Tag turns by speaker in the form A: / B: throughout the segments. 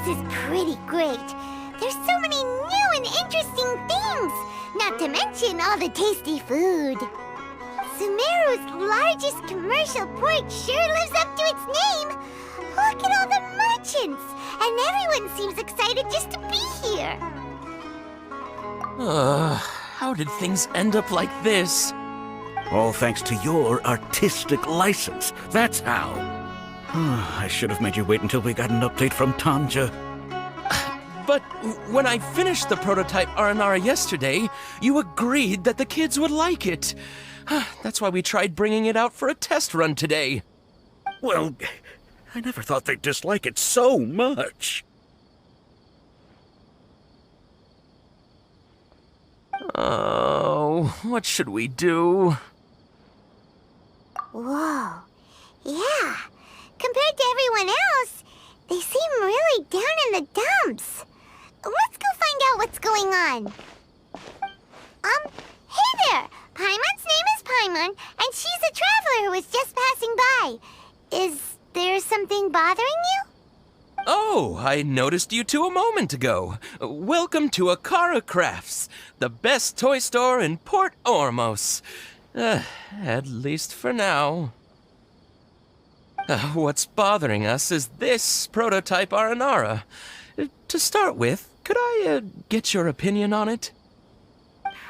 A: is pretty great. There's so many new and interesting things, not to mention all the tasty food. Sumeru's largest commercial port sure lives up to its name. Look at all the merchants, and everyone seems excited just to be here.
B: How did things end up like this?
C: All thanks to your artistic license. That's how. I should have made you wait until we got an update from Tanja.
B: But when I finished the prototype Aranara yesterday, you agreed that the kids would like it. That's why we tried bringing it out for a test run today.
C: Well, I never thought they'd dislike it so much.
B: Oh, what should we do?
A: Whoa. Yeah. Compared to everyone else, they seem really down in the dumps. Let's go find out what's going on. Hey there! Paimon's name is Paimon, and she's a traveler who was just passing by. Is there something bothering you?
B: Oh, I noticed you two a moment ago. Welcome to Akara Crafts, the best toy store in Port Ormos. At least for now. What's bothering us is this prototype Aranara. To start with, could I get your opinion on it?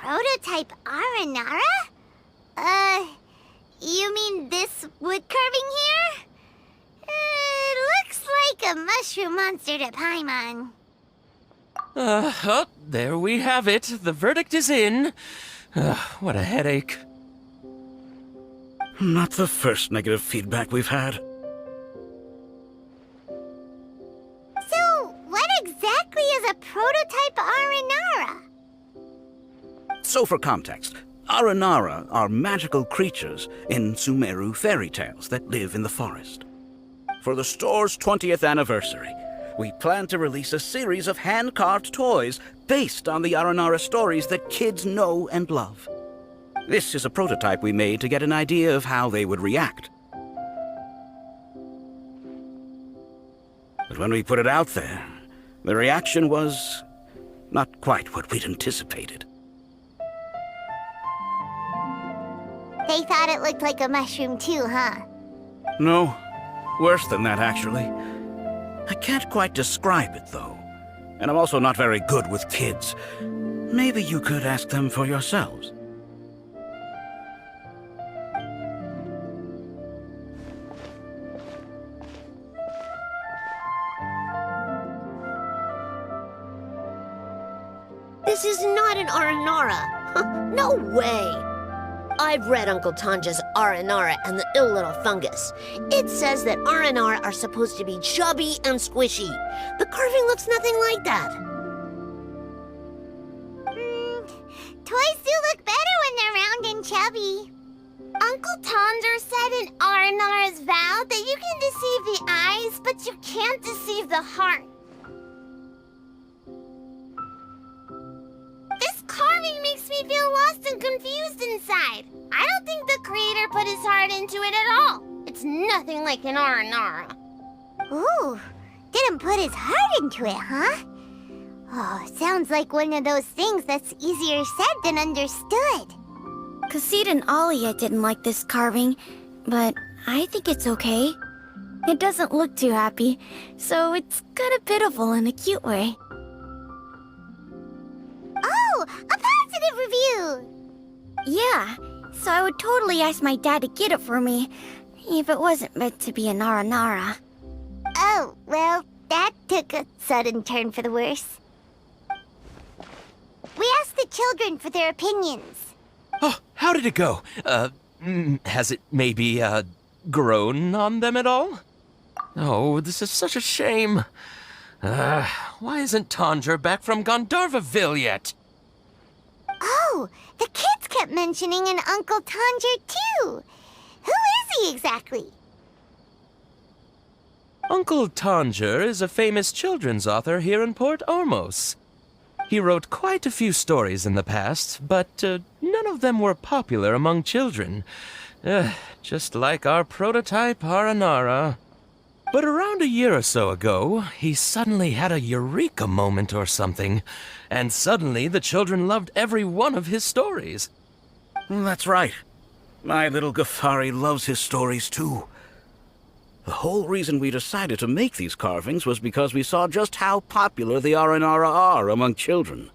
A: Prototype Aranara? You mean this wood carving here? Looks like a mushroom monster to Paimon.
B: Oh, there we have it. The verdict is in. What a headache.
C: Not the first negative feedback we've had.
A: So, what exactly is a prototype Aranara?
C: So for context, Aranara are magical creatures in Sumeru fairy tales that live in the forest. For the store's 20th anniversary, we plan to release a series of hand-carved toys based on the Aranara stories that kids know and love. This is a prototype we made to get an idea of how they would react. But when we put it out there, the reaction was not quite what we'd anticipated.
A: They thought it looked like a mushroom too, huh?
C: No, worse than that, actually. I can't quite describe it, though. And I'm also not very good with kids. Maybe you could ask them for yourselves.
D: This is not an Aranara. No way. I've read Uncle Tanja's Aranara and the Ill Little Fungus. It says that Aranara are supposed to be chubby and squishy. The carving looks nothing like that.
A: Toys do look better when they're round and chubby. Uncle Tonder said in Aranara's vow that you can deceive the eyes, but you can't deceive the heart. This carving makes me feel lost and confused inside. I don't think the creator put his heart into it at all. It's nothing like an Aranara. Ooh, didn't put his heart into it, huh? Oh, sounds like one of those things that's easier said than understood.
E: Cassid and Alia didn't like this carving, but I think it's okay. It doesn't look too happy, so it's kind of pitiful in a cute way.
A: Oh, a positive review!
E: Yeah, so I would totally ask my dad to get it for me, if it wasn't meant to be an Aranara.
A: Oh, well, that took a sudden turn for the worse. We asked the children for their opinions.
B: Oh, how did it go? Has it maybe, grown on them at all? Oh, this is such a shame. Why isn't Tondra back from Gandharvaville yet?
A: Oh, the kids kept mentioning an Uncle Tanger, too. Who is he exactly?
B: Uncle Tanger is a famous children's author here in Port Ormos. He wrote quite a few stories in the past, but none of them were popular among children. Just like our prototype Aranara. But around a year or so ago, he suddenly had a eureka moment or something, and suddenly the children loved every one of his stories.
C: That's right. My little Ghaffari loves his stories too. The whole reason we decided to make these carvings was because we saw just how popular the Aranara are among children.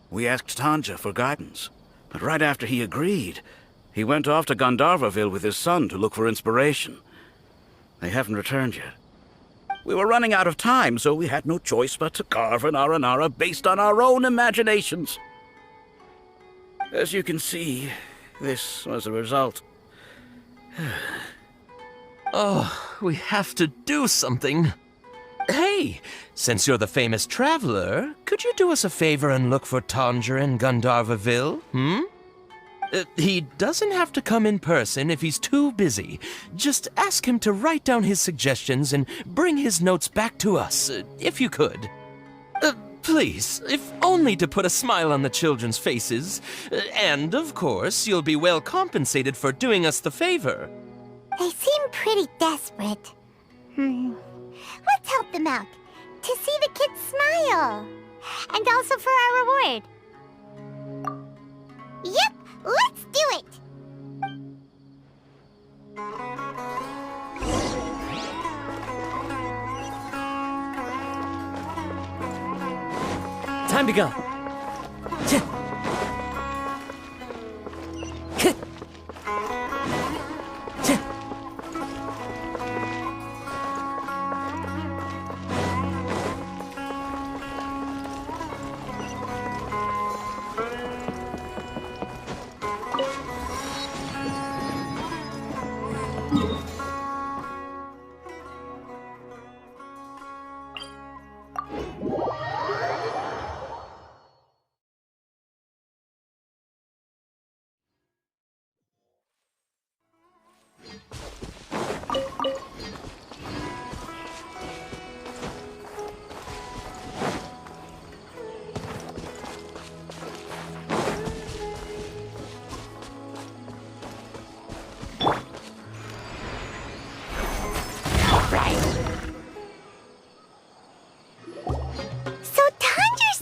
C: We asked Tanja for guidance, but right after he agreed, he went off to Gandharvaville with his son to look for inspiration. They haven't returned yet. We were running out of time, so we had no choice but to carve an Aranara based on our own imaginations. As you can see, this was the result.
B: Oh, we have to do something. Hey, since you're the famous traveler, could you do us a favor and look for Tanja in Gandharvaville, he doesn't have to come in person if he's too busy. Just ask him to write down his suggestions and bring his notes back to us, if you could. Please, if only to put a smile on the children's faces. And, of course, you'll be well compensated for doing us the favor.
A: They seem pretty desperate. Let's help them out. To see the kids smile. And also for our reward. Yep, let's do it!
F: Time to go.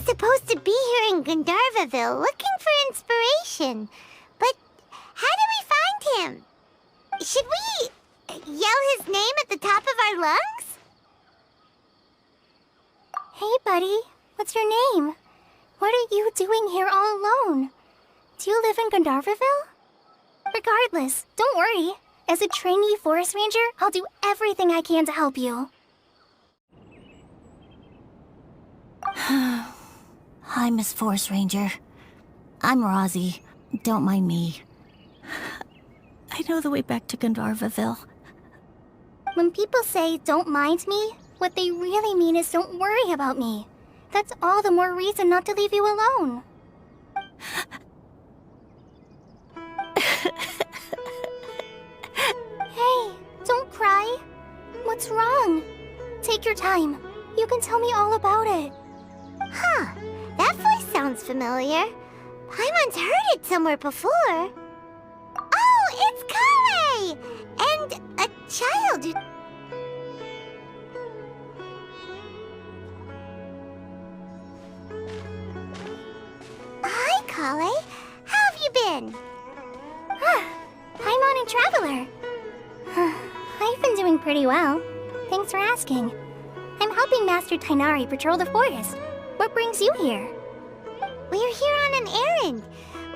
A: Supposed to be here in Gandharvaville looking for inspiration. But how do we find him? Should we yell his name at the top of our lungs?
E: Hey, buddy. What's your name? What are you doing here all alone? Do you live in Gandharvaville? Regardless, don't worry. As a trainee forest ranger, I'll do everything I can to help you.
G: Hi, Miss Forest Ranger. I'm Rozzy. Don't mind me. I know the way back to Gandharvaville.
E: When people say, don't mind me, what they really mean is don't worry about me. That's all the more reason not to leave you alone. Hey, don't cry. What's wrong? Take your time. You can tell me all about it.
A: Huh. That voice sounds familiar. Paimon's heard it somewhere before. Oh, it's collei! And a child who... Hi, collei. How have you been?
E: Paimon and Traveler. I've been doing pretty well. Thanks for asking. I'm helping Master Tighnari patrol the forest. What brings you here?
A: We're here on an errand.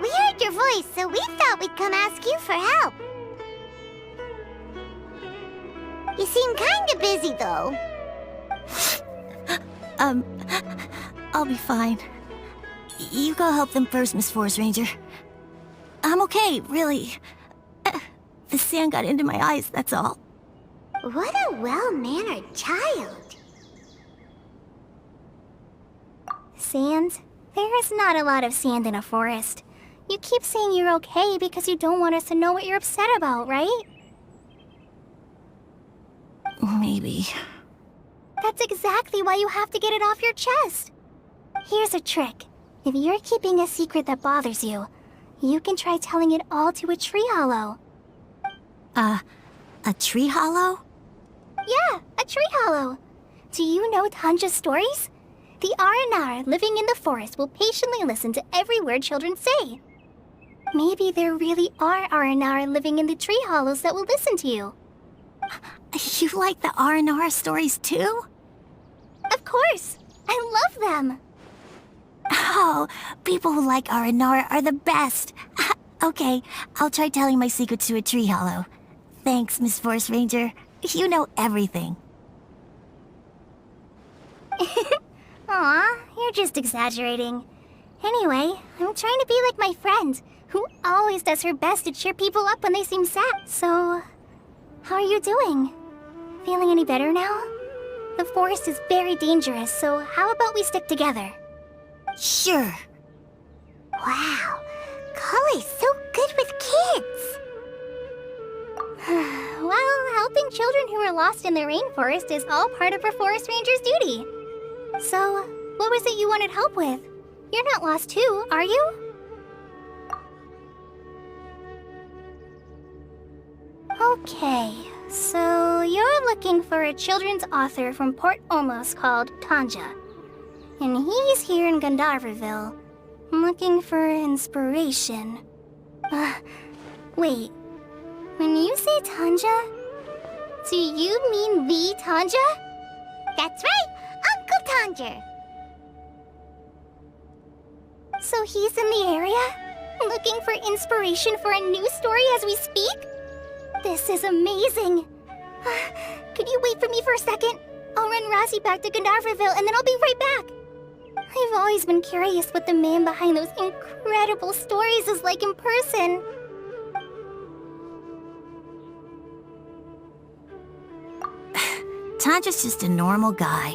A: We heard your voice, so we thought we'd come ask you for help. You seem kinda busy, though.
G: I'll be fine. You go help them first, Miss Forest Ranger. I'm okay, really. The sand got into my eyes, that's all.
A: What a well-mannered child.
E: Sand? There is not a lot of sand in a forest. You keep saying you're okay because you don't want us to know what you're upset about, right?
G: Maybe.
E: That's exactly why you have to get it off your chest. Here's a trick. If you're keeping a secret that bothers you, you can try telling it all to a tree hollow.
G: A tree hollow?
E: Yeah, a tree hollow. Do you know Tanja's stories? The Aranara living in the forest will patiently listen to every word children say. Maybe there really are Aranara living in the tree hollows that will listen to you.
G: You like the R&R stories too?
E: Of course! I love them!
G: Oh, people who like R&R are the best. Okay, I'll try telling my secrets to a tree hollow. Thanks, Miss Forest Ranger. You know everything.
E: Aw, you're just exaggerating. Anyway, I'm trying to be like my friend, who always does her best to cheer people up when they seem sad. So, how are you doing? Feeling any better now? The forest is very dangerous, so how about we stick together?
G: Sure.
A: Wow, Collie's so good with kids.
E: Well, helping children who are lost in the rainforest is all part of a forest ranger's duty. So, what was it you wanted help with? You're not lost too, are you? Okay, so you're looking for a children's author from Port Olmos called Tanja. And he's here in Gandharvaville, looking for inspiration. Wait, when you say Tanja, do you mean the Tanja?
A: That's right, Uncle Tanger.
E: So he's in the area, looking for inspiration for a new story as we speak? This is amazing. Could you wait for me for a second? I'll run Rossi back to Gandharvaville and then I'll be right back. I've always been curious what the man behind those incredible stories is like in person.
G: Tanja's just a normal guy.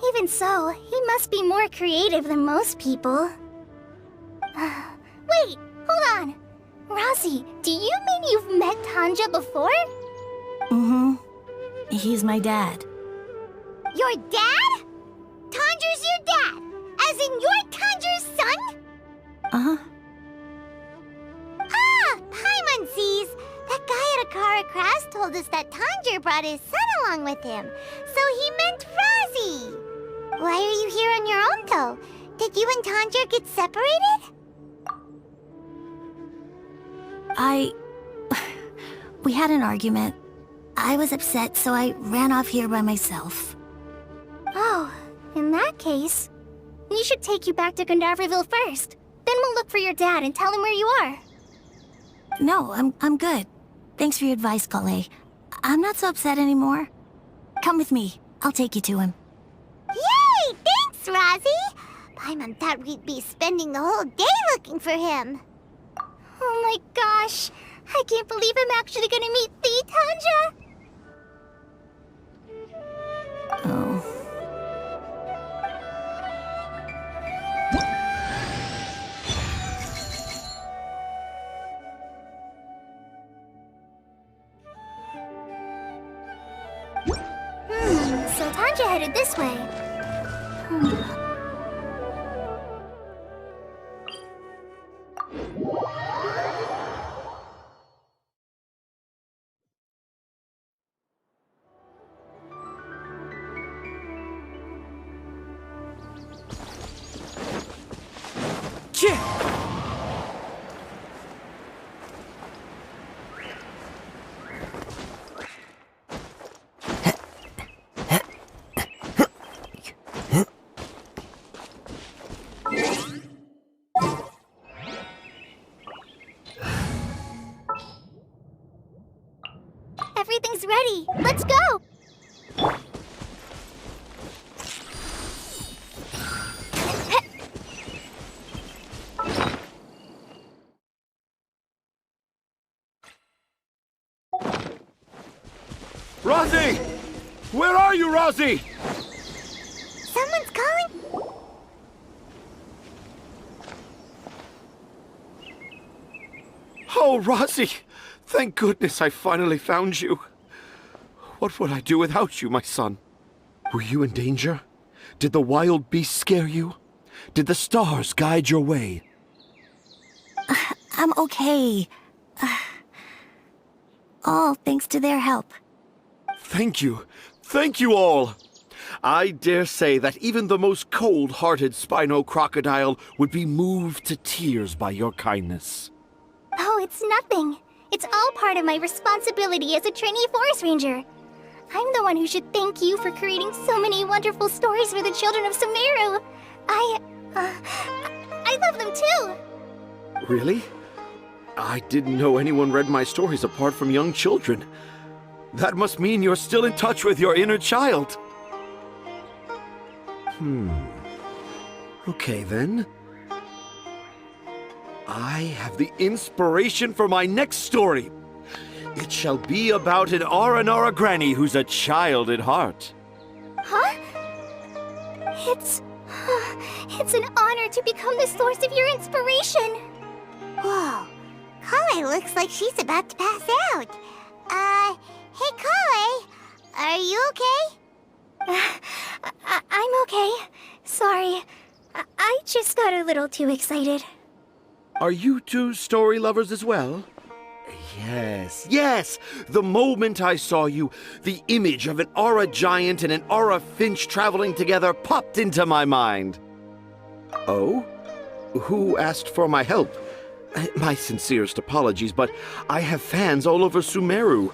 E: Even so, he must be more creative than most people. Wait, hold on. Rossi, do you mean you've met Tanja before?
G: Mm-hmm. He's my dad.
A: Your dad? Tanger's your dad? As in you're Tanger's son?
G: Uh-huh.
A: Ah, Paimon sees. That guy at Akara Crash told us that Tanger brought his son along with him. So he meant Razi. Why are you here on your own, though? Did you and Tanger get separated?
G: We had an argument. I was upset, so I ran off here by myself.
E: Oh, in that case, we should take you back to Gandharvaville first. Then we'll look for your dad and tell him where you are.
G: No, I'm good. Thanks for your advice, collei. I'm not so upset anymore. Come with me. I'll take you to him.
A: Yay! Thanks, Razi! Paimon thought we'd be spending the whole day looking for him.
E: Oh my gosh, I can't believe I'm actually gonna meet the Tanja!
G: Oh.
E: So Tanja headed this way. Everything's ready. Let's go!
B: Razi! Where are you, Razi?
A: Someone's calling?
F: Oh, Razi! Thank goodness I finally found you. What would I do without you, my son? Were you in danger? Did the wild beasts scare you? Did the stars guide your way?
G: I'm okay. All thanks to their help.
F: Thank you. Thank you all. I dare say that even the most cold-hearted Spino crocodile would be moved to tears by your kindness.
E: Oh, it's nothing. It's all part of my responsibility as a trainee forest ranger. I'm the one who should thank you for creating so many wonderful stories for the children of Sumeru. I love them too.
F: Really? I didn't know anyone read my stories apart from young children. That must mean you're still in touch with your inner child. Okay then. I have the inspiration for my next story. It shall be about an Aranara granny who's a child at heart.
E: Huh? It's an honor to become the source of your inspiration.
A: Whoa. Collei looks like she's about to pass out. Hey Collei, are you okay?
E: I'm okay. Sorry. I just got a little too excited.
F: Are you two story lovers as well? Yes. The moment I saw you, the image of an aura giant and an aura finch traveling together popped into my mind. Oh? Who asked for my help? My sincerest apologies, but I have fans all over Sumeru.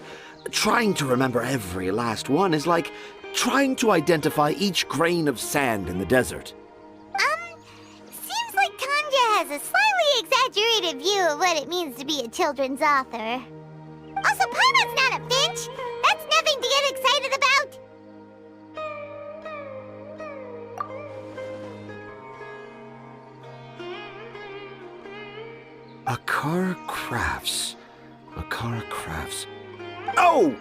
F: Trying to remember every last one is like trying to identify each grain of sand in the desert.
A: Seems like Tanja has a slightly exaggerated view of what it means to be a children's author. Also, Paimon's not a finch. That's nothing to get excited about.
F: Akara Crafts. Oh,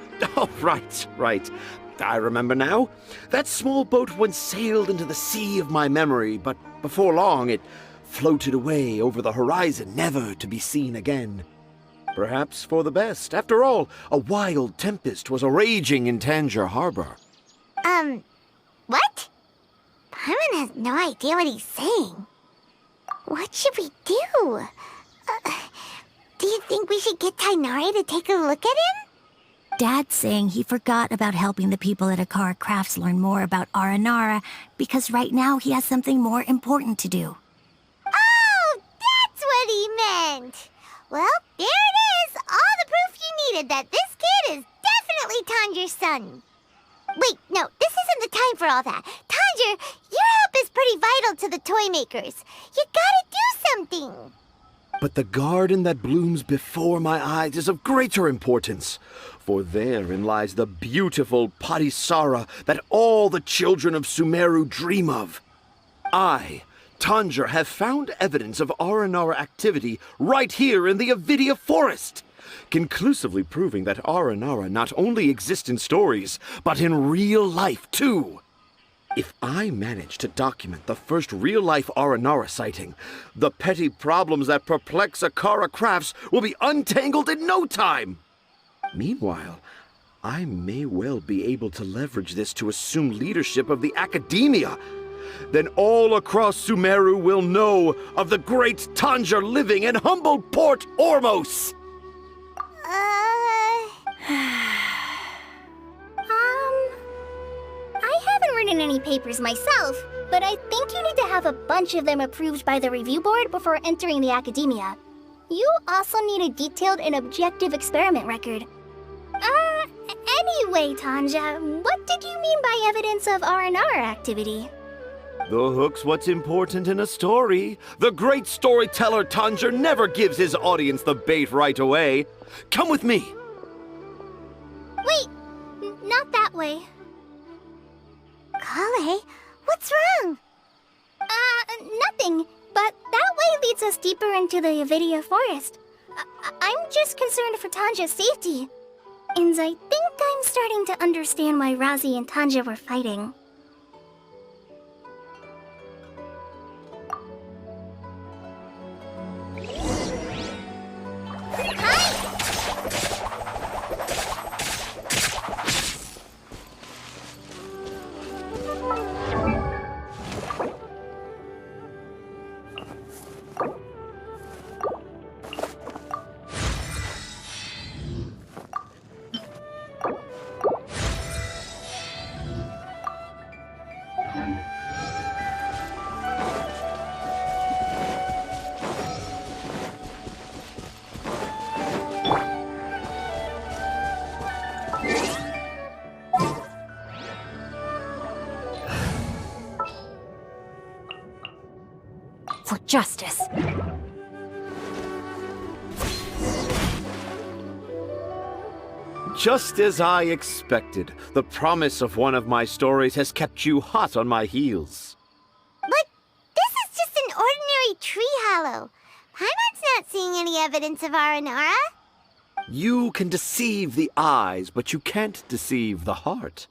F: right. I remember now. That small boat once sailed into the sea of my memory, but before long it floated away over the horizon, never to be seen again. Perhaps for the best. After all, a wild tempest was a-raging in Tangier Harbor.
A: What? Paimon has no idea what he's saying. What should we do? Do you think we should get tighnari to take a look at him?
G: Dad's saying he forgot about helping the people at Akara Crafts learn more about Aranara because right now he has something more important to do.
A: Oh, that's what he meant! Well, there it is! All the proof you needed that this kid is definitely Tanjir's son. Wait, no, this isn't the time for all that. Tanjir, your help is pretty vital to the toy makers. You gotta do something!
F: But the garden that blooms before my eyes is of greater importance, for therein lies the beautiful Patisara that all the children of Sumeru dream of. I, Tanjir, have found evidence of Aranara activity right here in the Avidia forest, conclusively proving that Aranara not only exist in stories, but in real life too. If I manage to document the first real-life Aranara sighting, the petty problems that perplex Akara Crafts will be untangled in no time. Meanwhile, I may well be able to leverage this to assume leadership of the academia. Then all across Sumeru will know of the great Tanjir living in humble Port Ormos.
E: I haven't written any papers myself, but I think you need to have a bunch of them approved by the review board before entering the academia. You also need a detailed and objective experiment record. Anyway, Tanja, what did you mean by evidence of Aranara activity?
F: The hook's what's important in a story. The great storyteller Tanjir never gives his audience the bait right away. Come with me.
E: Wait, not that way.
A: Collei, what's wrong?
E: Nothing. But that way leads us deeper into the Avidia forest. I'm just concerned for Tanja's safety. And I think I'm starting to understand why Razi and Tanja were fighting. for justice.
F: Just as I expected, the promise of one of my stories has kept you hot on my heels.
A: But this is just an ordinary tree hollow. Paimon's not seeing any evidence of Aranara.
F: You can deceive the eyes, but you can't deceive the heart.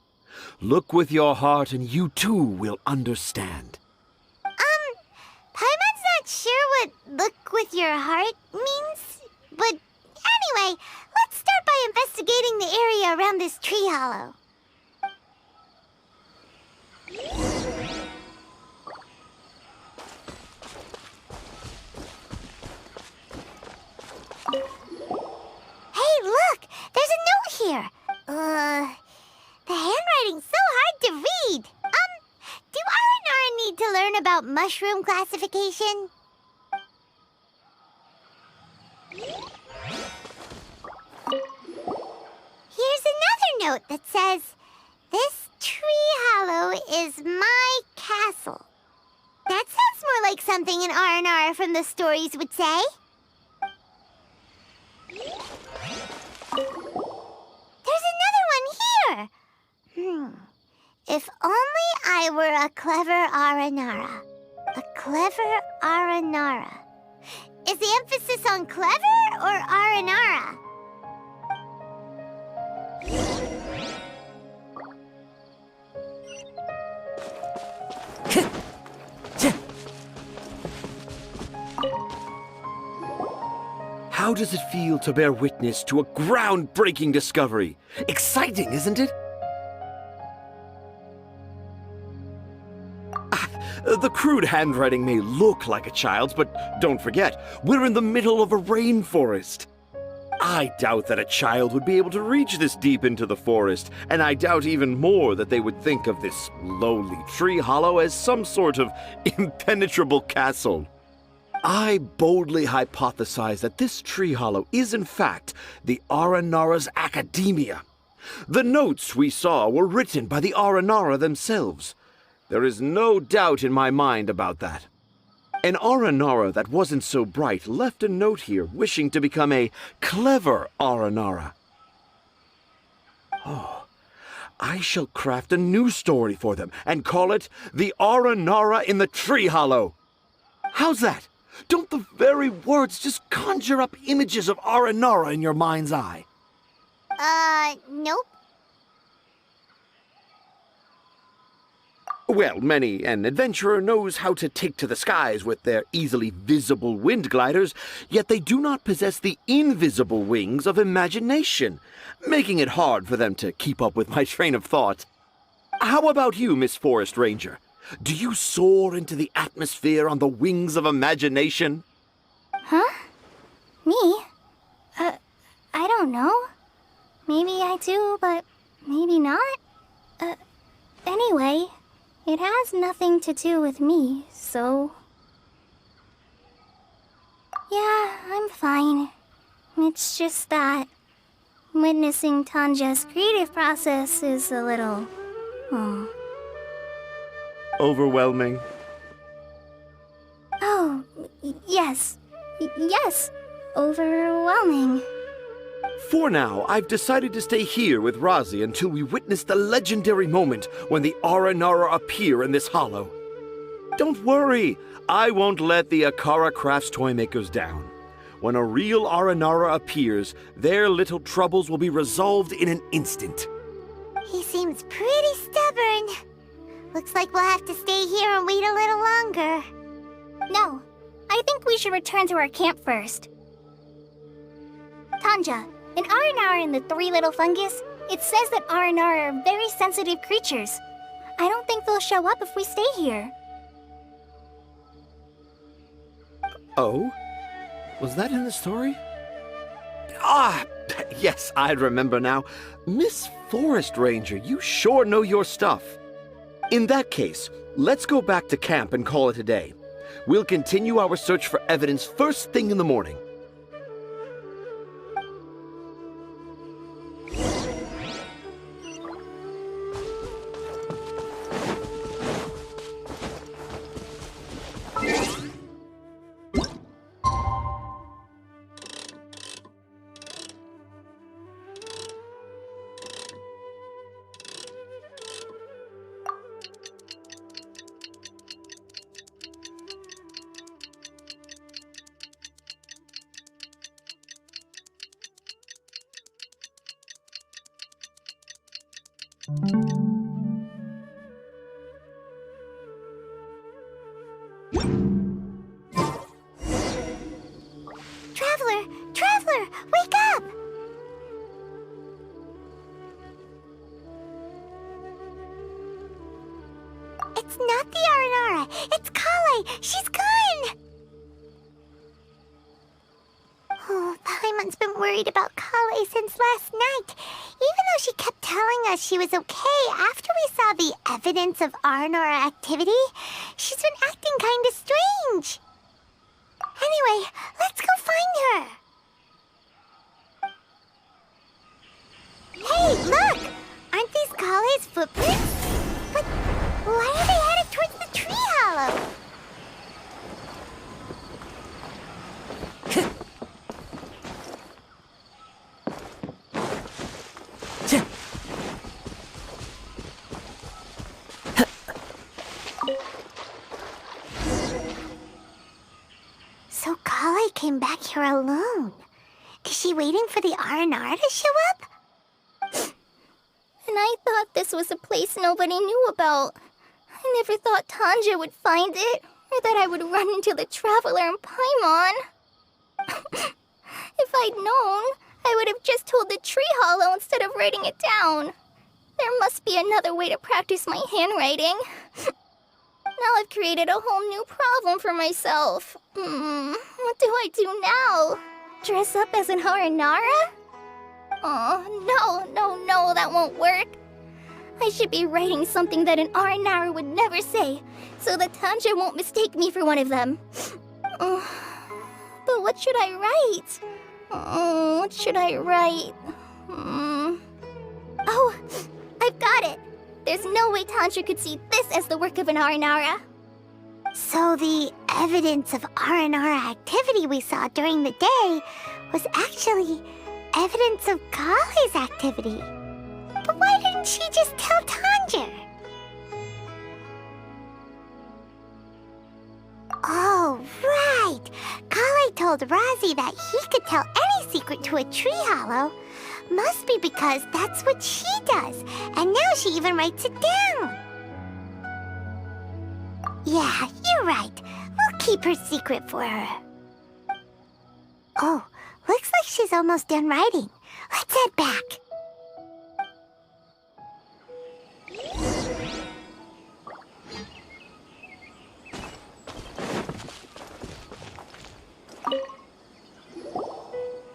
F: Look with your heart and you too will understand.
A: Paimon's not sure what look with your heart means. But anyway, let's start by investigating the area around this tree hollow. Hey, look! There's a note here. The handwriting's so hard to read. Do Aranara need to learn about mushroom classification? Here's another note that says, "This tree hollow is my castle." That sounds more like something an Aranara from the stories would say. There's another one here. If only I were a clever Aranara. A clever Aranara. Is the emphasis on clever or Aranara?
F: How does it feel to bear witness to a groundbreaking discovery? Exciting, isn't it? The crude handwriting may look like a child's, but don't forget, we're in the middle of a rainforest. I doubt that a child would be able to reach this deep into the forest, and I doubt even more that they would think of this lowly tree hollow as some sort of impenetrable castle. I boldly hypothesize that this tree hollow is in fact the Aranara's academia. The notes we saw were written by the Aranara themselves. There is no doubt in my mind about that. An Aranara that wasn't so bright left a note here wishing to become a clever Aranara. Oh, I shall craft a new story for them and call it The Aranara in the Tree Hollow. How's that? Don't the very words just conjure up images of Aranara in your mind's eye?
A: Nope.
F: Well, many an adventurer knows how to take to the skies with their easily visible wind gliders, yet they do not possess the invisible wings of imagination, making it hard for them to keep up with my train of thought. How about you, Miss Forest Ranger? Do you soar into the atmosphere on the wings of imagination?
E: Huh? Me? I don't know. Maybe I do, but maybe not. Anyway, it has nothing to do with me, so... Yeah, I'm fine. It's just that witnessing Tanja's creative process is a little...
F: Overwhelming.
E: Oh, yes. Yes. Overwhelming.
F: For now, I've decided to stay here with Razi until we witness the legendary moment when the Aranara appear in this hollow. Don't worry, I won't let the Akara Crafts toymakers down. When a real Aranara appears, their little troubles will be resolved in an instant.
A: He seems pretty stubborn. Looks like we'll have to stay here and wait a little longer.
E: No, I think we should return to our camp first. Tanja, in Aranara and the Three Little Fungus, it says that Aranara are very sensitive creatures. I don't think they'll show up if we stay here.
F: Oh? Was that in the story? Ah, yes, I remember now. Miss Forest Ranger, you sure know your stuff. In that case, let's go back to camp and call it a day. We'll continue our search for evidence first thing in the morning.
E: worried about Collei since last night, even though she kept telling us she was okay after we saw the evidence of Aranara activity. She's been acting kinda strange. Anyway, let's go find her. Hey, look! Aren't these Collei's footprints? But why are they headed towards the tree hollow? So Collei came back here alone. Is she waiting for the Aranara to show up?
H: And I thought this was a place nobody knew about. I never thought Tanja would find it, or that I would run into the Traveler in Paimon. If I'd known, I would have just told the tree hollow instead of writing it down. There must be another way to practice my handwriting. Now I've created a whole new problem for myself. What do I do now? Dress up as an Aranara? Oh, no, that won't work. I should be writing something that an Aranara would never say, so that Tanja won't mistake me for one of them. But what should I write? What should I write? Oh, I've got it! There's no way Tanja could see this as the work of an Aranara.
E: So the evidence of Aranara activity we saw during the day was actually evidence of Collei's activity. But why didn't she just tell Tanja? Oh, right! Collei told Razi that he could tell any secret to a tree hollow. Must be because that's what she does, and now she even writes it down. Yeah, you're right. We'll keep her secret for her. Oh, looks like she's almost done writing. Let's head back.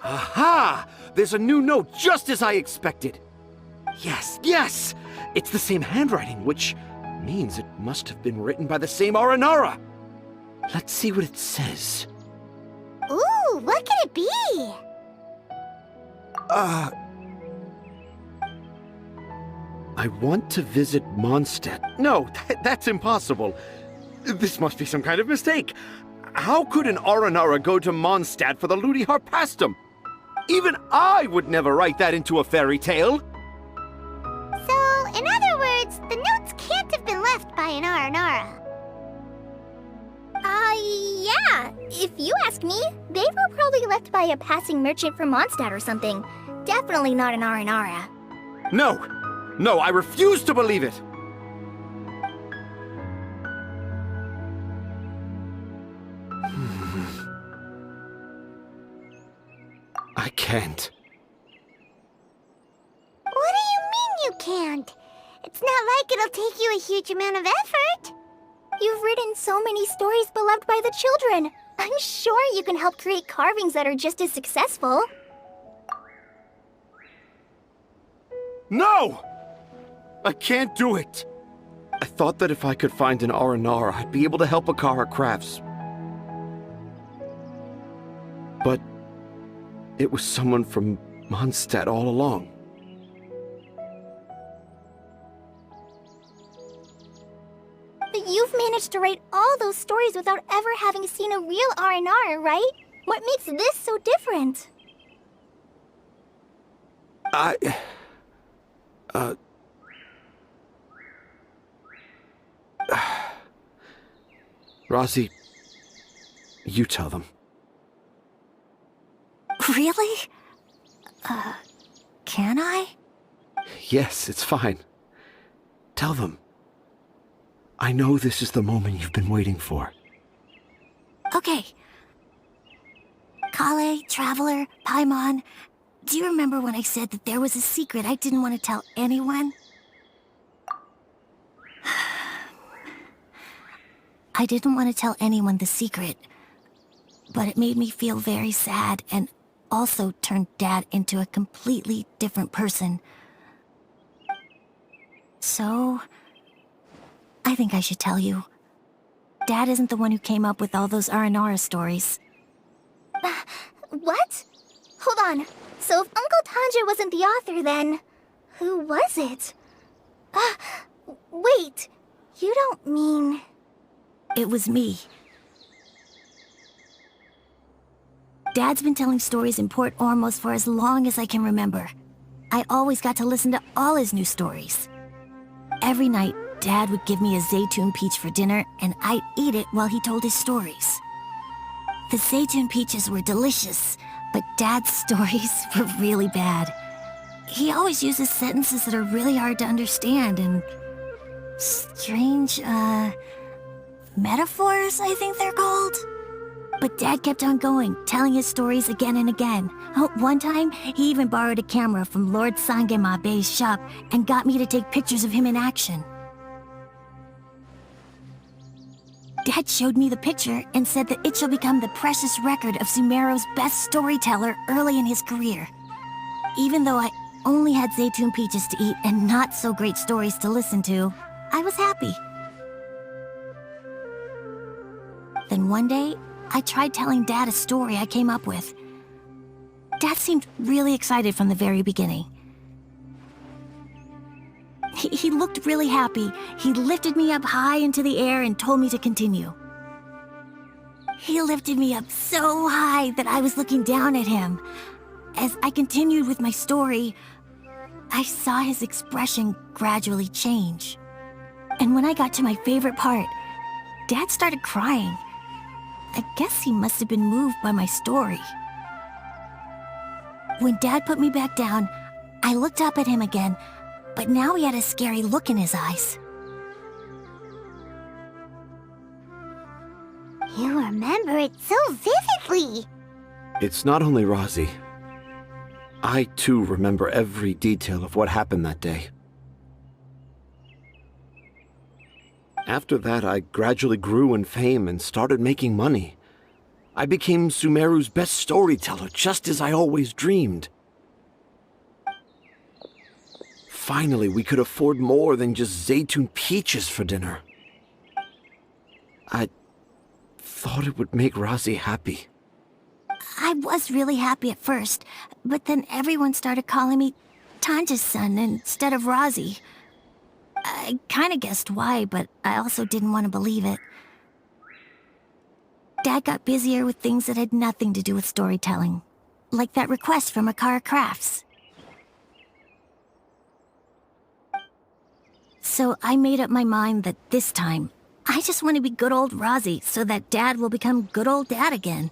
F: Aha! There's a new note just as I expected. Yes! It's the same handwriting, which means it must have been written by the same Aranara. Let's see what it says.
E: Ooh, what could it be?
F: I want to visit Mondstadt. No, that's impossible. This must be some kind of mistake. How could an Aranara go to Mondstadt for the Ludi Harpastum? Even I would never write that into a fairy tale.
E: So, in other words, the notes can't have been left by an Aranara.
H: Yeah. If you ask me, they were probably left by a passing merchant from Mondstadt or something. Definitely not an Aranara.
F: No, I refuse to believe it. I can't.
E: What do you mean you can't? It's not like it'll take you a huge amount of effort.
H: You've written so many stories beloved by the children. I'm sure you can help create carvings that are just as successful.
F: No! I can't do it. I thought that if I could find an Aranara, I'd be able to help Akara Crafts. But it was someone from Mondstadt all along.
H: But you've managed to write all those stories without ever having seen a real Aranara, right? What makes this so different?
F: Razi, you tell them.
G: Really? Can I?
F: Yes, it's fine. Tell them. I know this is the moment you've been waiting for.
G: Okay. Collei, Traveler, Paimon, do you remember when I said that there was a secret I didn't want to tell anyone? I didn't want to tell anyone the secret, but it made me feel very sad and also turned Dad into a completely different person. So, I think I should tell you. Dad isn't the one who came up with all those Aranara stories.
H: What? Hold on. So if Uncle Tanja wasn't the author, then who was it? Wait. You don't mean...
G: It was me. Dad's been telling stories in Port Ormos for as long as I can remember. I always got to listen to all his new stories. Every night, Dad would give me a Zaytun peach for dinner, and I'd eat it while he told his stories. The Zaytun peaches were delicious, but Dad's stories were really bad. He always uses sentences that are really hard to understand and strange, metaphors, I think they're called. But Dad kept on going, telling his stories again and again. Oh, one time, he even borrowed a camera from Lord Sangema Bey's shop and got me to take pictures of him in action. Dad showed me the picture and said that it shall become the precious record of Sumeru's best storyteller early in his career. Even though I only had Zaytun peaches to eat and not so great stories to listen to, I was happy. Then one day, I tried telling Dad a story I came up with. Dad seemed really excited from the very beginning. He looked really happy. He lifted me up high into the air and told me to continue. He lifted me up so high that I was looking down at him. As I continued with my story, I saw his expression gradually change. And when I got to my favorite part, Dad started crying. I guess he must have been moved by my story. When Dad put me back down, I looked up at him again, but now he had a scary look in his eyes.
A: You remember it so vividly.
F: It's not only Razi. I, too, remember every detail of what happened that day. After that, I gradually grew in fame and started making money. I became Sumeru's best storyteller, just as I always dreamed. Finally, we could afford more than just Zaytun peaches for dinner. I thought it would make Razi happy.
G: I was really happy at first, but then everyone started calling me Tanja's son instead of Razi. I kinda guessed why, but I also didn't want to believe it. Dad got busier with things that had nothing to do with storytelling, like that request from Akara Crafts. So I made up my mind that this time, I just want to be good old Razi so that Dad will become good old Dad again.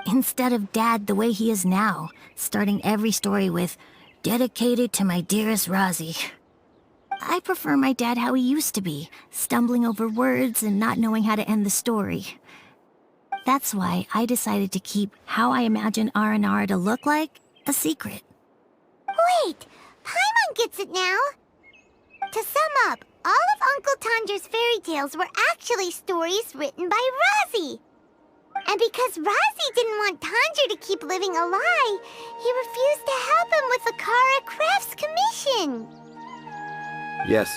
G: Instead of Dad the way he is now, starting every story with, "Dedicated to my dearest Razi." I prefer my dad how he used to be, stumbling over words and not knowing how to end the story. That's why I decided to keep how I imagine Aranara to look like a secret.
A: Wait, Paimon gets it now. To sum up, all of Uncle Tanja's fairy tales were actually stories written by Razi. And because Razi didn't want Tanja to keep living a lie, he refused to help him with the Akara Crafts commission.
F: Yes.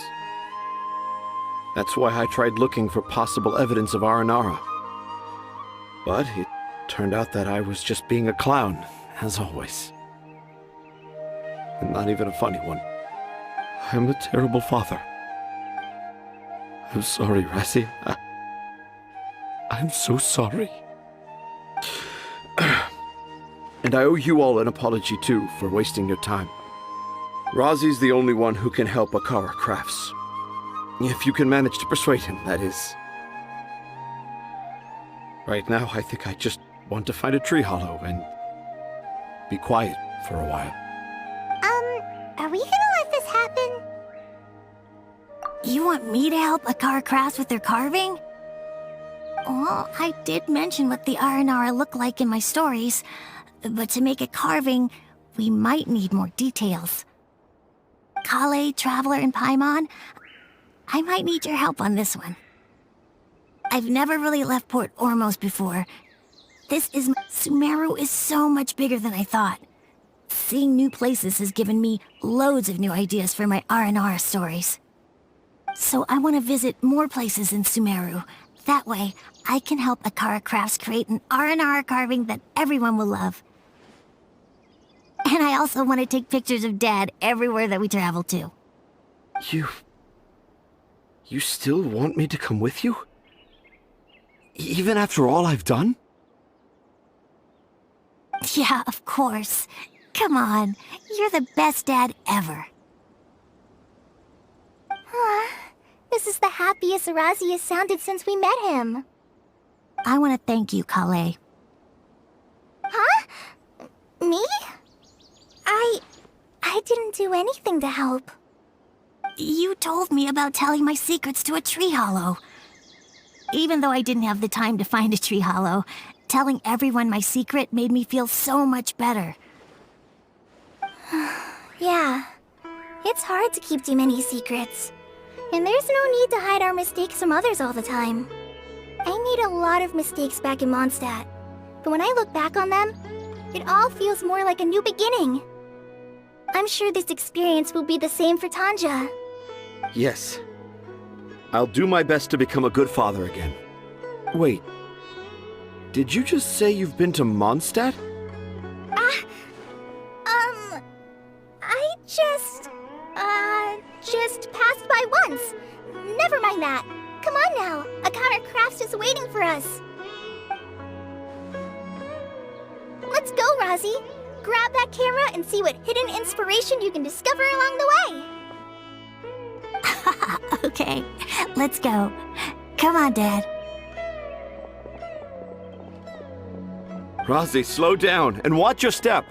F: That's why I tried looking for possible evidence of Aranara. But it turned out that I was just being a clown, as always. And not even a funny one. I'm a terrible father. I'm sorry, Razi. I'm so sorry. And I owe you all an apology, too, for wasting your time. Razi's the only one who can help Akara Crafts. If you can manage to persuade him, that is. Right now, I think I just want to find a tree hollow and be quiet for a while.
A: Are we gonna let this happen?
G: You want me to help Akara Crafts with their carving? Well, I did mention what the Aranara look like in my stories, but to make a carving, we might need more details. Collei, Traveler, and Paimon, I might need your help on this one. I've never really left Port Ormos before, Sumeru is so much bigger than I thought. Seeing new places has given me loads of new ideas for my R&R stories. So I want to visit more places in Sumeru. That way, I can help Akara Crafts create an R&R carving that everyone will love. And I also want to take pictures of Dad everywhere that we travel to.
F: You still want me to come with you? Even after all I've done?
G: Yeah, of course. Come on, you're the best dad ever.
E: This is the happiest Arazi has sounded since we met him.
G: I want to thank you, Collei.
E: Huh? Me? I didn't do anything to help.
G: You told me about telling my secrets to a tree hollow. Even though I didn't have the time to find a tree hollow, telling everyone my secret made me feel so much better.
E: Yeah. It's hard to keep too many secrets. And there's no need to hide our mistakes from others all the time. I made a lot of mistakes back in Mondstadt. But when I look back on them, it all feels more like a new beginning. I'm sure this experience will be the same for Tanja.
F: Yes. I'll do my best to become a good father again. Wait. Did you just say you've been to Mondstadt?
E: I just passed by once. Never mind that. Come on now. Akara Crafts is waiting for us. Let's go, Razi. Grab that camera and see what hidden inspiration you can discover along the way.
G: Okay, let's go. Come on, Dad.
F: Razi, slow down and watch your step.